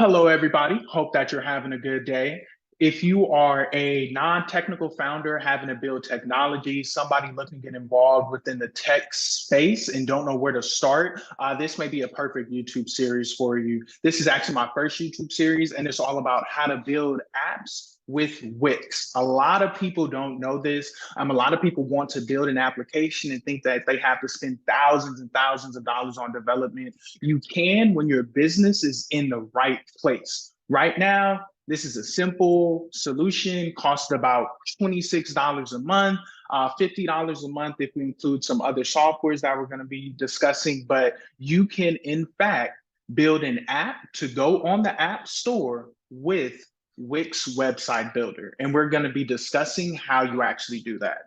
Hello, everybody. Hope that you're having a good day. If you are a non-technical founder having to build technology, somebody looking to get involved within the tech space and don't know where to start, this may be a perfect YouTube series for you. This is actually my first YouTube series, and it's all about how to build apps with Wix. A lot of people don't know this. A lot of people want to build an application and think that they have to spend thousands and thousands of dollars on development. You can when your business is in the right place. Right now, this is a simple solution, costs about $26 a month, $50 a month if we include some other softwares that we're going to be discussing. But you can, in fact, build an app to go on the App Store with Wix Website Builder. And we're going to be discussing how you actually do that.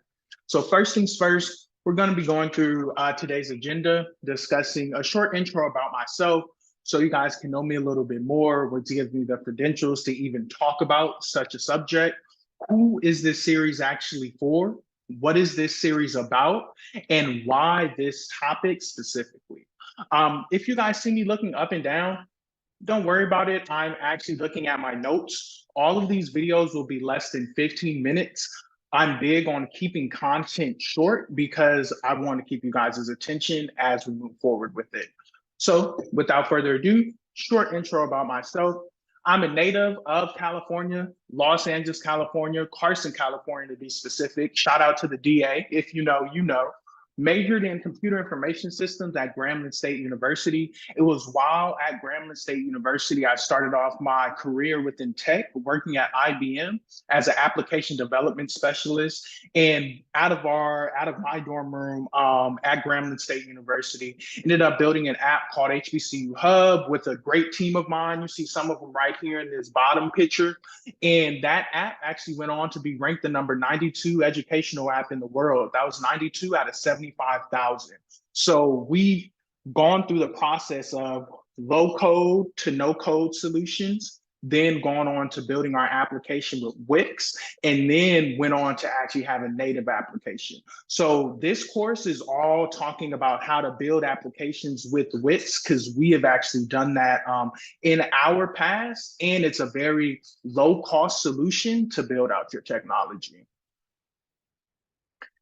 So first things first, we're going to be going through today's agenda, discussing a short intro about myself, so you guys can know me a little bit more, what gives me the credentials to even talk about such a subject. Who is this series actually for? What is this series about? And why this topic specifically? If you guys see me looking up and down, don't worry about it. I'm actually looking at my notes. All of these videos will be less than 15 minutes. I'm big on keeping content short because I want to keep you guys' attention as we move forward with it. So without further ado, short intro about myself. I'm a native of California, Los Angeles, California, Carson, California to be specific. Shout out to the DA. If you know, you know. Majored in computer information systems at Grambling State University. It was while at Grambling State University, I started off my career within tech, working at IBM as an application development specialist. And out of my dorm room at Grambling State University, ended up building an app called HBCU Hub with a great team of mine. You see some of them right here in this bottom picture. And that app actually went on to be ranked the number 92 educational app in the world. That was 92 out of 75,000. So we've gone through the process of low code to no code solutions, then gone on to building our application with Wix, and then went on to actually have a native application. So this course is all talking about how to build applications with Wix, because we have actually done that in our past, and it's a very low cost solution to build out your technology.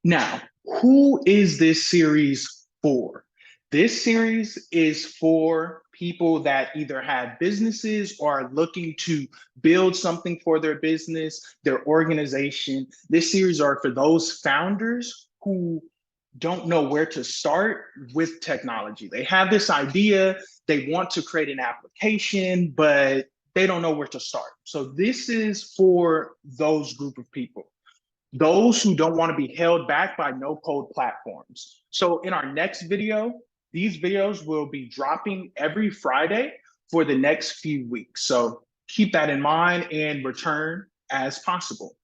Now, who is this series for? This series is for people that either have businesses or are looking to build something for their business, their organization. This series are for those founders who don't know where to start with technology. They have this idea, they want to create an application, but they don't know where to start. So this is for those group of people. Those who don't want to be held back by no-code platforms. So in our next video, these videos will be dropping every Friday for the next few weeks. So keep that in mind and return as possible.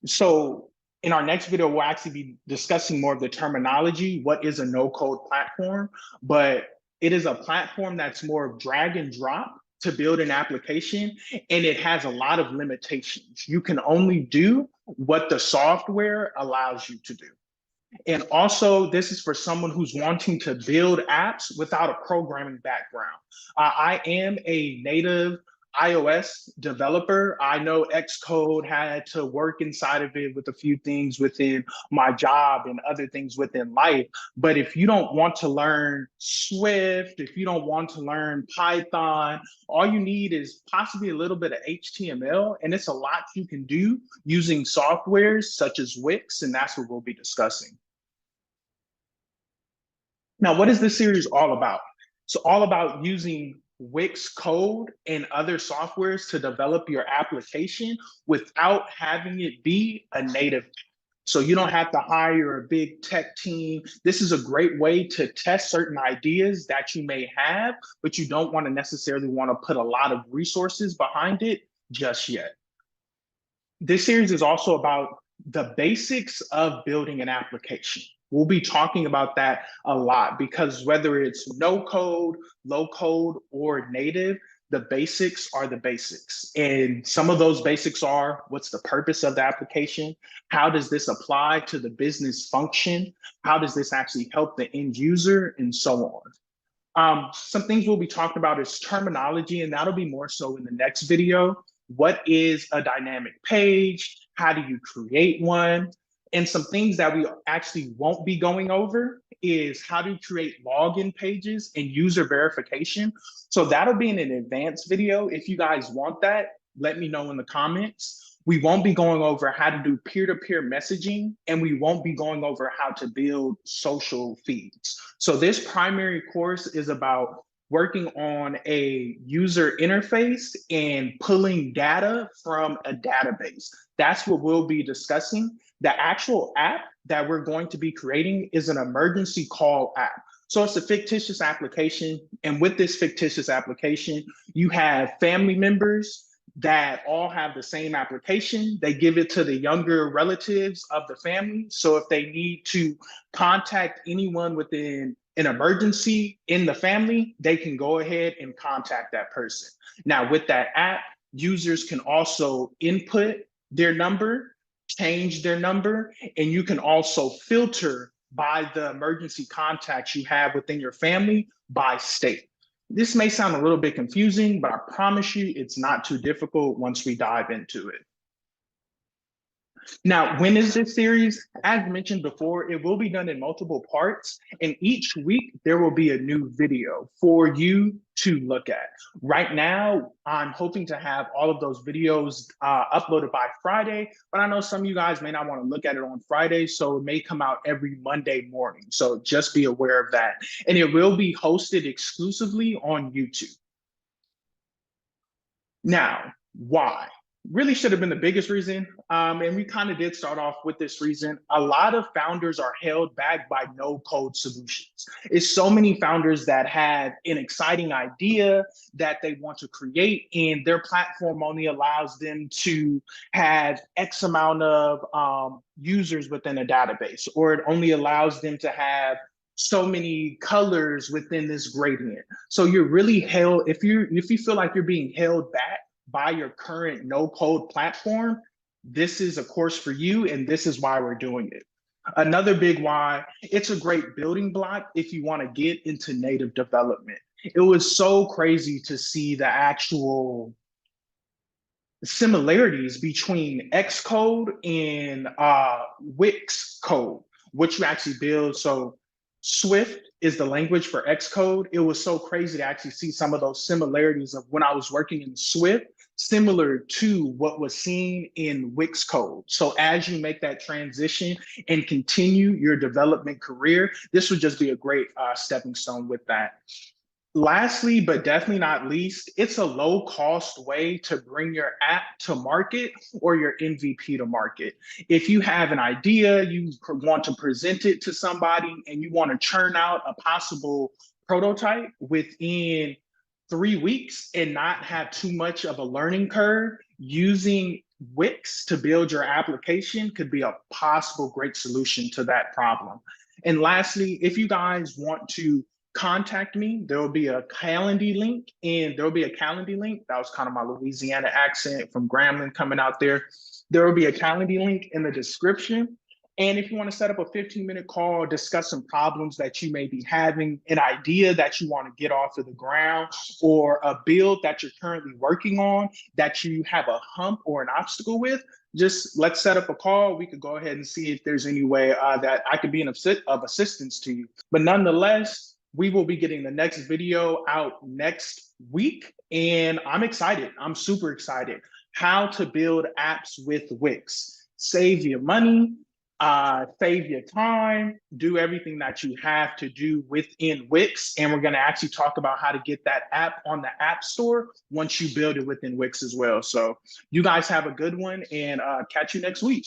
So in our next video, we'll actually be discussing more of the terminology. What is a no-code platform? But it is a platform that's more of drag and drop to build an application, and it has a lot of limitations. You can only do what the software allows you to do. And also, this is for someone who's wanting to build apps without a programming background. I am a native iOS developer. I know Xcode, had to work inside of it with a few things within my job and other things within life. But if you don't want to learn Swift, if you don't want to learn Python, all you need is possibly a little bit of HTML, and it's a lot you can do using softwares such as Wix, and that's what we'll be discussing. Now, what is this series all about? It's all about using Wix code and other softwares to develop your application without having it be a native. So you don't have to hire a big tech team. This is a great way to test certain ideas that you may have, but you don't want to necessarily want to put a lot of resources behind it just yet. This series is also about the basics of building an application. We'll be talking about that a lot because whether it's no code, low code, or native, the basics are the basics. And some of those basics are, what's the purpose of the application? How does this apply to the business function? How does this actually help the end user? And so on. Some things we'll be talking about is terminology, and that'll be more so in the next video. What is a dynamic page? How do you create one? And some things that we actually won't be going over is how to create login pages and user verification. So that'll be in an advanced video. If you guys want that, let me know in the comments. We won't be going over how to do peer-to-peer messaging, and we won't be going over how to build social feeds. So this primary course is about working on a user interface and pulling data from a database. That's what we'll be discussing. The actual app that we're going to be creating is an emergency call app. So it's a fictitious application. And with this fictitious application, you have family members that all have the same application. They give it to the younger relatives of the family. So if they need to contact anyone within an emergency in the family, they can go ahead and contact that person. Now, with that app, users can also input their number, change their number, and you can also filter by the emergency contacts you have within your family by state. This may sound a little bit confusing, but I promise you it's not too difficult once we dive into it. Now, when is this series? As mentioned before, it will be done in multiple parts, and each week there will be a new video for you to look at. Right now, I'm hoping to have all of those videos uploaded by Friday, but I know some of you guys may not want to look at it on Friday, so it may come out every Monday morning. So just be aware of that. And it will be hosted exclusively on YouTube. Now, why? Really should have been the biggest reason. And we kind of did start off with this reason. A lot of founders are held back by no code solutions. It's so many founders that have an exciting idea that they want to create, and their platform only allows them to have X amount of users within a database, or it only allows them to have so many colors within this gradient. So you're really held, if you feel like you're being held back by your current no code platform, this is a course for you, and this is why we're doing it. Another big why, it's a great building block if you want to get into native development. It was so crazy to see the actual similarities between Xcode and Wix code, which you actually build. So Swift is the language for Xcode. It was so crazy to actually see some of those similarities of when I was working in Swift, similar to what was seen in Wix code. So as you make that transition and continue your development career, this would just be a great stepping stone with that. Lastly, but definitely not least, it's a low cost way to bring your app to market or your MVP to market. If you have an idea, you want to present it to somebody, and you want to churn out a possible prototype within 3 weeks and not have too much of a learning curve, using Wix to build your application could be a possible great solution to that problem. And lastly, if you guys want to contact me, there will be a Calendly link, and there will be a Calendly link. That was kind of my Louisiana accent from Grambling coming out there. There will be a Calendly link in the description. And if you want to set up a 15-minute call, discuss some problems that you may be having, an idea that you want to get off of the ground, or a build that you're currently working on that you have a hump or an obstacle with, just let's set up a call. We could go ahead and see if there's any way that I could be of assistance to you. But nonetheless, we will be getting the next video out next week, and I'm excited. I'm super excited. How to build apps with Wix. Save your money, save your time, do everything that you have to do within Wix. And we're going to actually talk about how to get that app on the App Store once you build it within Wix as well. So you guys have a good one, and catch you next week.